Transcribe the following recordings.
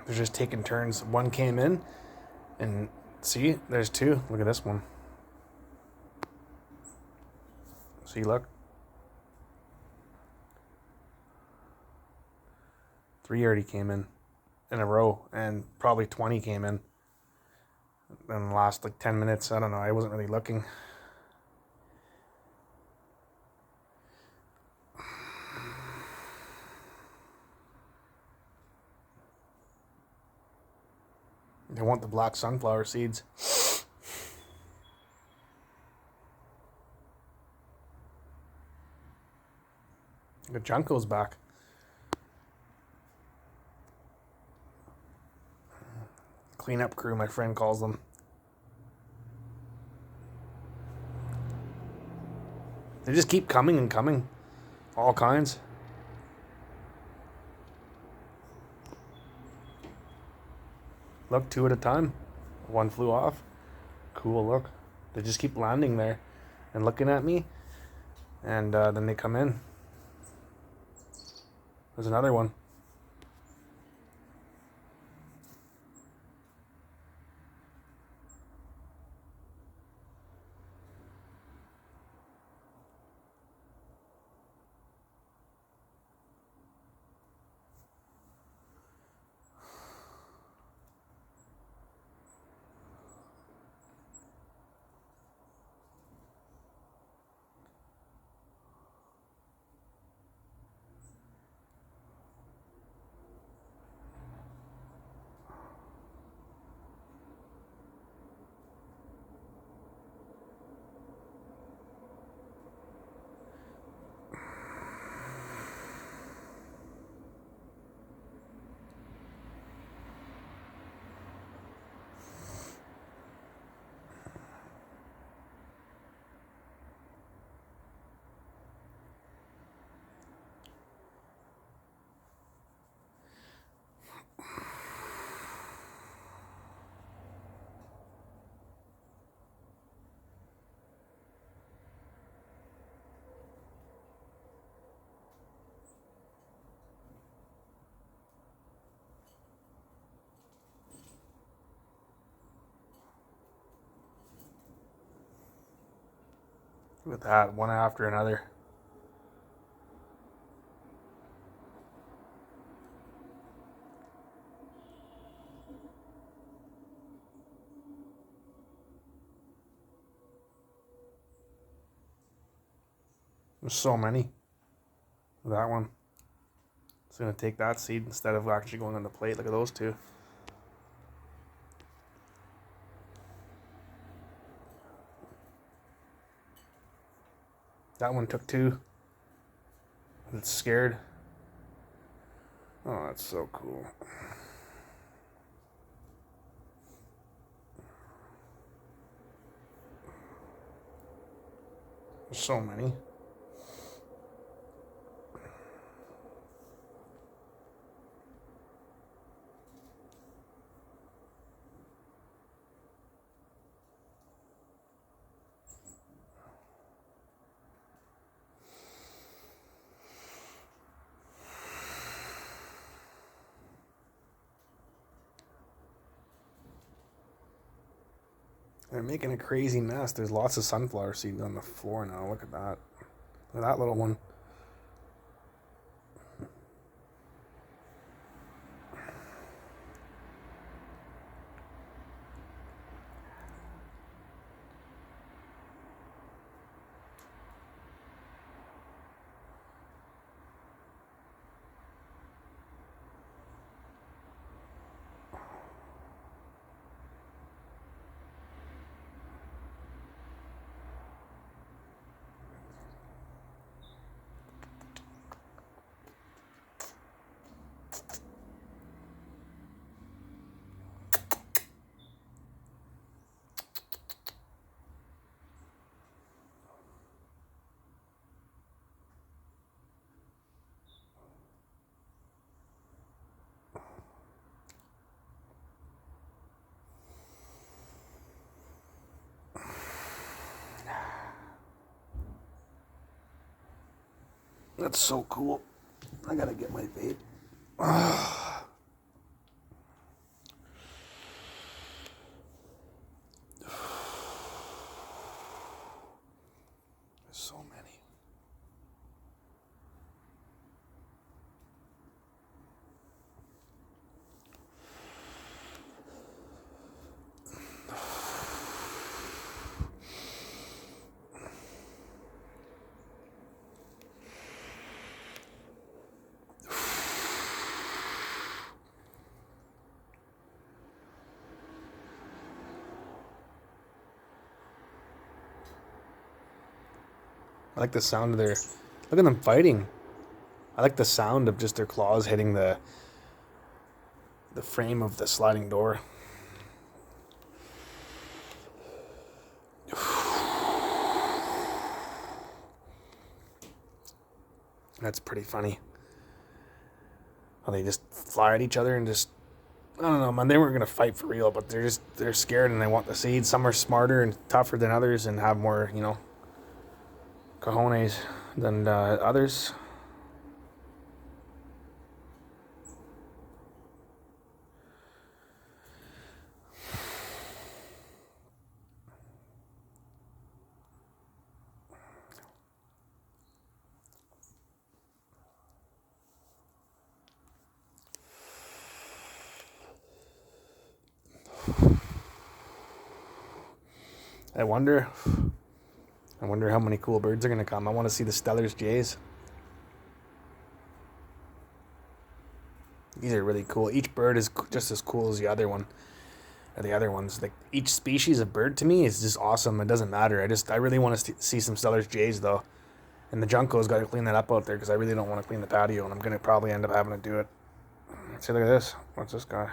They're just taking turns. One came in, and see, there's two. Look at this one. See, look. 3 already came in a row, and probably 20 came in the last like 10 minutes. I don't know. I wasn't really looking. They want the black sunflower seeds. The Junko's back. Cleanup crew, my friend calls them. They just keep coming and coming. All kinds. Look, 2 at a time. One flew off. Cool, look. They just keep landing there and looking at me. And then they come in. There's another one. Look at that, one after another. There's so many. That one. It's going to take that seed instead of actually going on the plate. Look at those two. That one took 2. It's scared. Oh, that's so cool. There's so many. They're making a crazy mess. There's lots of sunflower seeds on the floor now. Look at that. Look at that little one. That's so cool. I gotta get my vape. I like the sound of their... Look at them fighting. I like the sound of just their claws hitting the frame of the sliding door. That's pretty funny. How they just fly at each other and just... I don't know, man. They weren't gonna fight for real, but they're scared and they want the seeds. Some are smarter and tougher than others and have more, cojones than others. I wonder how many cool birds are gonna come. I want to see the Stellar's jays. These are really cool. Each bird is just as cool as the other one. Or the other ones. Like each species of bird to me is just awesome. It doesn't matter. I really want to see some Stellar's jays though. And the Junco's got to clean that up out there because I really don't want to clean the patio, and I'm gonna probably end up having to do it. See, look at this. What's this guy?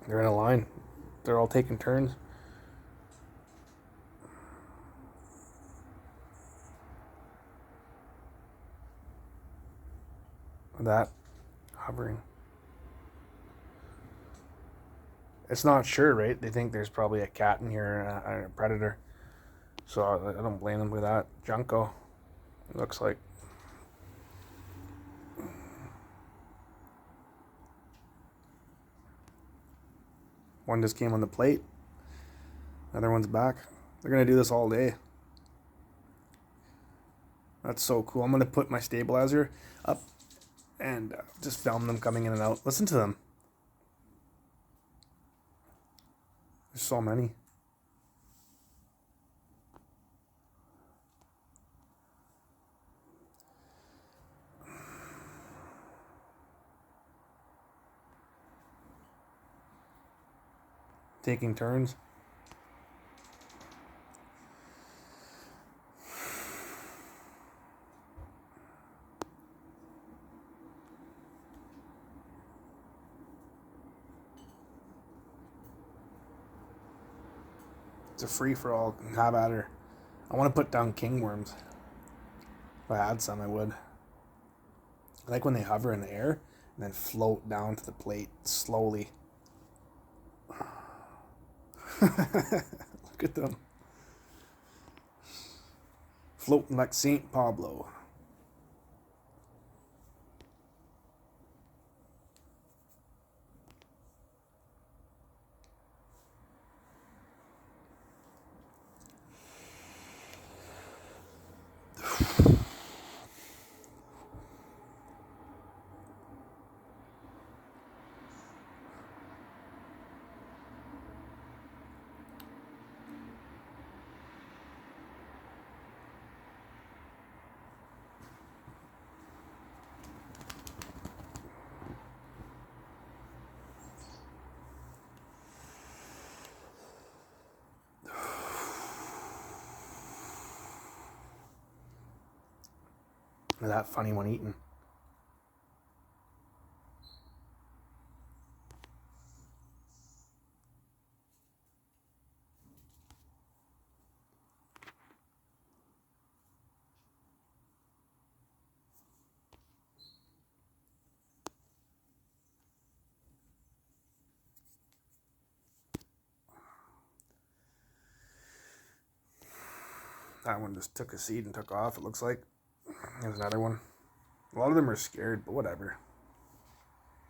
They're in a line. They're all taking turns. That hovering. It's not sure, right? They think there's probably a cat in here, a predator. So I don't blame them with that. Junco, it looks like. One just came on the plate. Another one's back. They're gonna do this all day. That's so cool. I'm gonna put my stabilizer up and just film them coming in and out. Listen to them. There's so many. Taking turns. It's a free-for-all. Have at her. I want to put down kingworms. If I had some, I would. I like when they hover in the air and then float down to the plate slowly. Look at them. Floating like St. Pablo. That funny one eating. That one just took a seed and took off, it looks like. There's another one. A lot of them are scared, but whatever.